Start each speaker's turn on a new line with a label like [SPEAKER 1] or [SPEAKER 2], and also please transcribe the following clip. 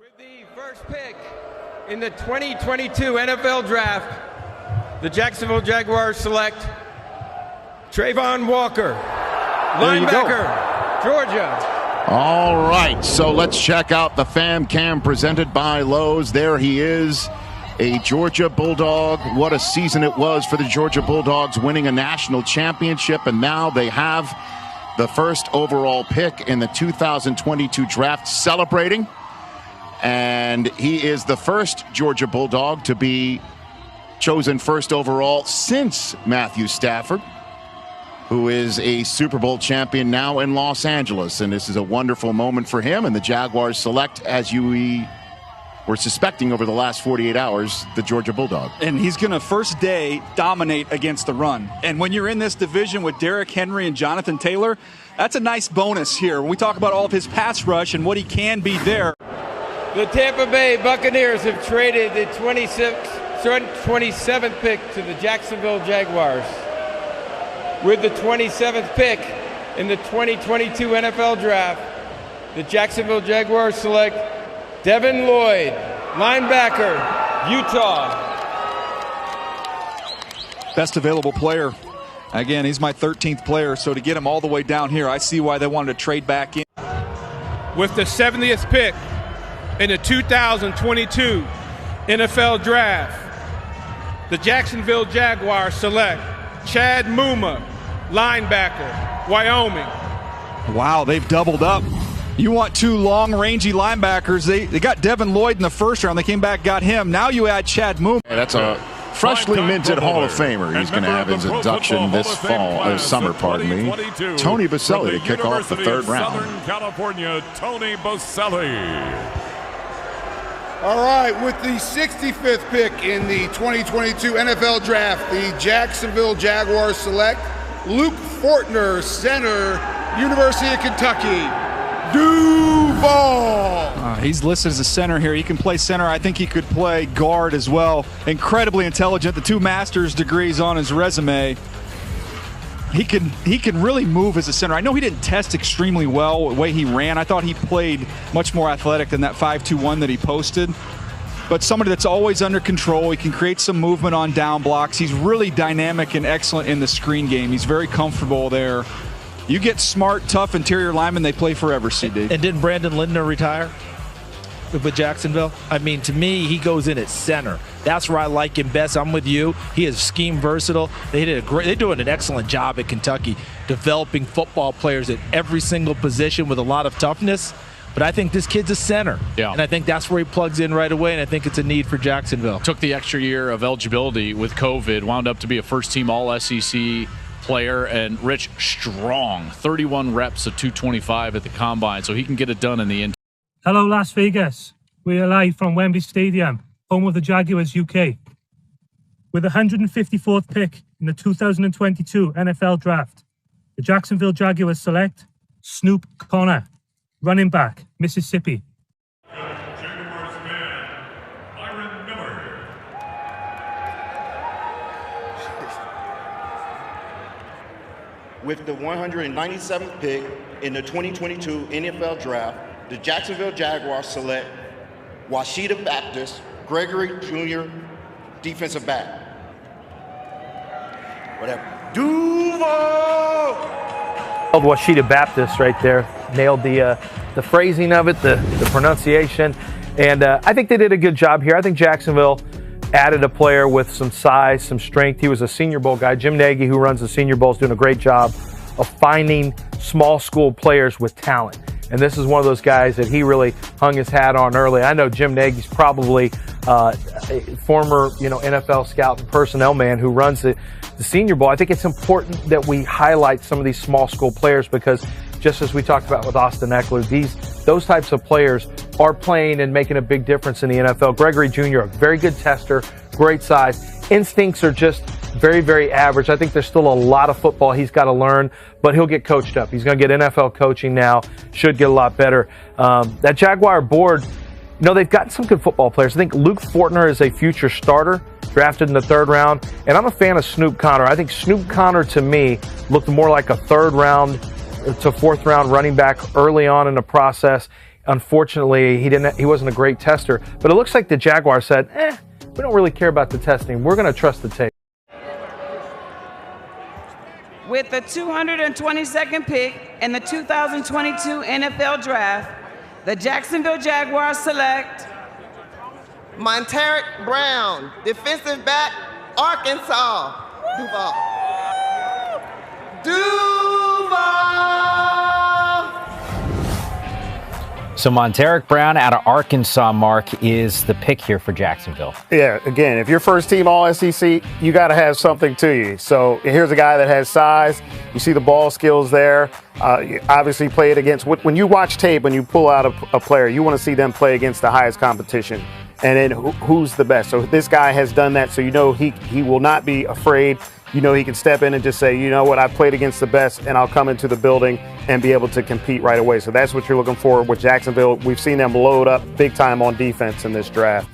[SPEAKER 1] With the first pick in the 2022 NFL Draft, the Jacksonville Jaguars select Trayvon Walker, linebacker, Georgia.
[SPEAKER 2] All right, so let's check out the Fam Cam presented by Lowe's. There he is, a Georgia Bulldog. What a season it was for the Georgia Bulldogs, winning a national championship, and now they have the first overall pick in the 2022 draft, celebrating. And he is the first Georgia Bulldog to be chosen first overall since Matthew Stafford, who is a Super Bowl champion now in Los Angeles. And this is a wonderful moment for him. And the Jaguars select, as we were suspecting over the last 48 hours, the Georgia Bulldog.
[SPEAKER 3] And he's going to first day dominate against the run. And when you're in this division with Derrick Henry and Jonathan Taylor, that's a nice bonus here. When we talk about all of his pass rush and what he can be there.
[SPEAKER 1] The Tampa Bay Buccaneers have traded the 27th pick to the Jacksonville Jaguars. With the 27th pick in the 2022 NFL Draft, the Jacksonville Jaguars select Devin Lloyd, linebacker, Utah.
[SPEAKER 3] Best available player. Again, he's my 13th player, so to get him all the way down here, I see why they wanted to trade back in.
[SPEAKER 4] With the 70th pick in the 2022 NFL Draft, the Jacksonville Jaguars select Chad Muma, linebacker, Wyoming.
[SPEAKER 3] Wow, they've doubled up. You want two long, rangy linebackers. They got Devin Lloyd in the first round. They came back, got him. Now you add Chad Muma.
[SPEAKER 2] Yeah, that's a freshly minted Hall of Famer. He's going to have his induction this summer, Tony Boselli to kick off the third round.
[SPEAKER 5] Southern California, Tony Boselli.
[SPEAKER 6] All right, with the 65th pick in the 2022 NFL Draft, the Jacksonville Jaguars select Luke Fortner, center, University of Kentucky, Duval.
[SPEAKER 3] He's listed as a center here. He can play center. I think he could play guard as well. Incredibly intelligent. The 2 master's degrees on his resume. He can really move as a center. I know he didn't test extremely well the way he ran. I thought he played much more athletic than that 5.21 that he posted. But somebody that's always under control. He can create some movement on down blocks. He's really dynamic and excellent in the screen game. He's very comfortable there. You get smart, tough interior linemen, they play forever, CD.
[SPEAKER 7] And didn't Brandon Lindner retire with Jacksonville? I mean, to me, he goes in at center. That's where I like him best. I'm with you. He is scheme versatile. They're doing an excellent job at Kentucky, developing football players at every single position with a lot of toughness. But I think this kid's a center.
[SPEAKER 8] Yeah.
[SPEAKER 7] And I think that's where he plugs in right away, and I think it's a need for Jacksonville.
[SPEAKER 8] Took the extra year of eligibility with COVID, wound up to be a first-team All-SEC player, and Rich, strong, 31 reps of 225 at the Combine, so he can get it done in the end.
[SPEAKER 9] Hello, Las Vegas. We are live from Wembley Stadium, home of the Jaguars UK. With the 154th pick in the 2022 NFL Draft, the Jacksonville Jaguars select Snoop Connor, running back, Mississippi.
[SPEAKER 5] Jaguars man, Byron Miller.
[SPEAKER 10] With the 197th pick in the 2022 NFL Draft, the Jacksonville Jaguars select Washita Baptist, Gregory Jr., defensive back. Whatever. Duval!
[SPEAKER 11] Washita Baptist right there. Nailed the phrasing of it, the pronunciation. And I think they did a good job here. I think Jacksonville added a player with some size, some strength. He was a Senior Bowl guy. Jim Nagy, who runs the Senior Bowl, is doing a great job of finding small school players with talent. And this is one of those guys that he really hung his hat on early. I know Jim Nagy's probably a former, NFL scout and personnel man who runs the Senior Bowl. I think it's important that we highlight some of these small school players because just as we talked about with Austin Eckler, those types of players are playing and making a big difference in the NFL. Gregory Jr., a very good tester, great size. Instincts are just very, very average. I think there's still a lot of football he's got to learn, but he'll get coached up. He's going to get NFL coaching now, should get a lot better. That Jaguar board, they've got some good football players. I think Luke Fortner is a future starter, drafted in the 3rd round, and I'm a fan of Snoop Connor. I think Snoop Connor, to me, looked more like a 3rd round to 4th round running back early on in the process. Unfortunately, he wasn't a great tester. But it looks like the Jaguars said, we don't really care about the testing. We're going to trust the tape.
[SPEAKER 12] With the 222nd pick in the 2022 NFL Draft, the Jacksonville Jaguars select
[SPEAKER 13] Montaric Brown, defensive back, Arkansas. Duval.
[SPEAKER 14] So Montaric Brown out of Arkansas, Mark, is the pick here for Jacksonville.
[SPEAKER 15] Yeah, again, if you're first team All-SEC, you got to have something to you. So here's a guy that has size. You see the ball skills there. You obviously play it against, when you watch tape, when you pull out a player, you want to see them play against the highest competition. And then who's the best. So this guy has done that, so you know he will not be afraid. You know he can step in and just say, you know what, I played against the best, and I'll come into the building and be able to compete right away. So that's what you're looking for with Jacksonville. We've seen them load up big time on defense in this draft.